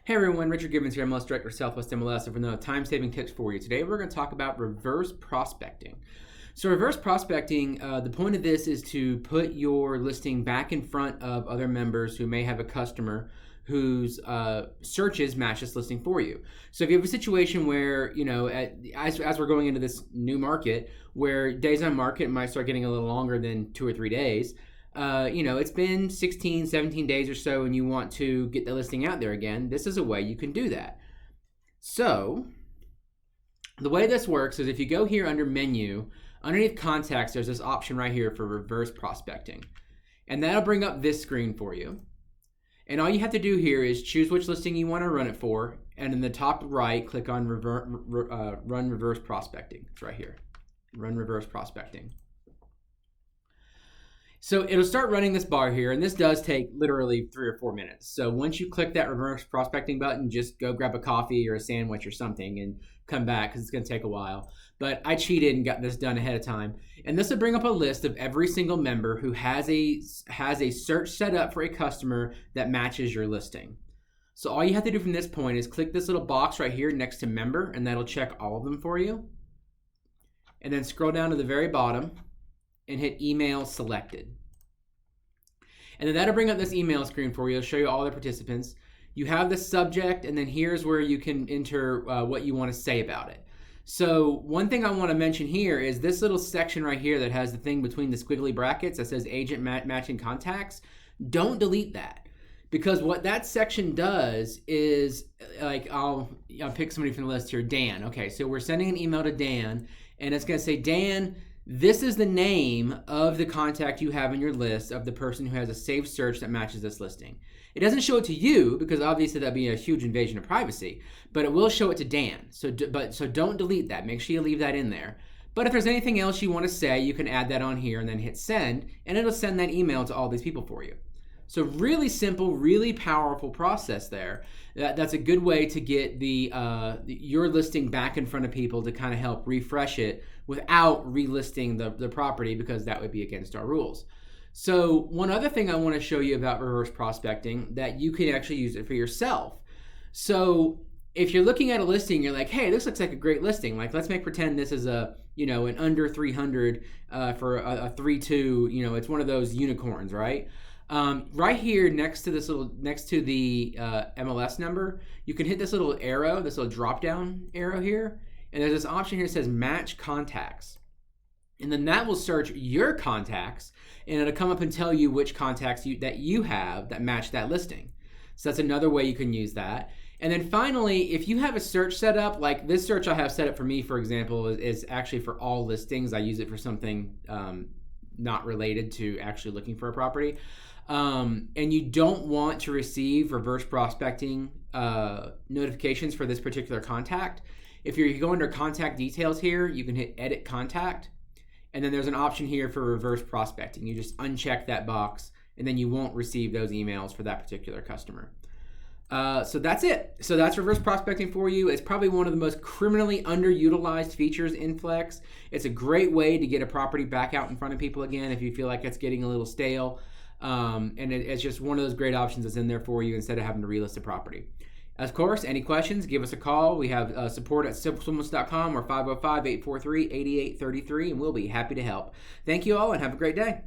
Hey everyone, Richard Gibbens here, MLS Director, Southwest MLS, and for the time-saving tips for you. Today we're going to talk about reverse prospecting. So reverse prospecting, the point of this is to put your listing back in front of other members who may have a customer whose searches match this listing for you. So if you have a situation where, as we're going into this new market, where days on market might start getting a little longer than 2 or 3 days, it's been 16, 17 days or so and you want to get the listing out there again, this is a way you can do that. So the way this works is if you go here under menu, underneath contacts, there's this option right here for reverse prospecting. And that'll bring up this screen for you. And all you have to do here is choose which listing you want to run it for. And in the top right, click on run reverse prospecting. It's right here, run reverse prospecting. So it'll start running this bar here, and this does take literally 3 or 4 minutes. So once you click that reverse prospecting button, just go grab a coffee or a sandwich or something and come back because it's going to take a while. But I cheated and got this done ahead of time. And this will bring up a list of every single member who has a search set up for a customer that matches your listing. So all you have to do from this point is click this little box right here next to member, and that'll check all of them for you. And then scroll down to the very bottom and hit email selected. And then that'll bring up this email screen for you. It'll show you all the participants. You have the subject, and then here's where you can enter what you want to say about it. So one thing I want to mention here is this little section right here that has the thing between the squiggly brackets that says agent matching contacts. Don't delete that, because what that section does is, like, I'll pick somebody from the list here, Dan. Okay, so we're sending an email to Dan, and it's going to say, Dan, this is the name of the contact you have in your list of the person who has a saved search that matches this listing. It doesn't show it to you because obviously that'd be a huge invasion of privacy, but it will show it to Dan. So don't delete that. Make sure you leave that in there. But if there's anything else you want to say, you can add that on here and then hit send, and it'll send that email to all these people for you. So really simple, really powerful process there. That's a good way to get your listing back in front of people to kind of help refresh it without relisting the property, because that would be against our rules. So one other thing I want to show you about reverse prospecting, that you can actually use it for yourself. So if you're looking at a listing, you're like, hey, this looks like a great listing. Like, let's pretend this is an under 300 for a 3.2. It's one of those unicorns, right? Right here next to the MLS number, you can hit this little arrow, this little drop down arrow here, and there's this option here that says match contacts. And then that will search your contacts, and it'll come up and tell you which contacts that you have that match that listing. So that's another way you can use that. And then finally, if you have a search set up, like this search I have set up for me, for example, is actually for all listings. I use it for something not related to actually looking for a property. And you don't want to receive reverse prospecting notifications for this particular contact. If you go under contact details here, you can hit edit contact, and then there's an option here for reverse prospecting. You just uncheck that box, and then you won't receive those emails for that particular customer. So that's it. So that's reverse prospecting for you. It's probably one of the most criminally underutilized features in Flex. It's a great way to get a property back out in front of people again if you feel like it's getting a little stale. And it's just one of those great options that's in there for you instead of having to relist a property. Of course, any questions, give us a call. We have support at SWMLS.com or 505-843-8833, and we'll be happy to help. Thank you all, and have a great day.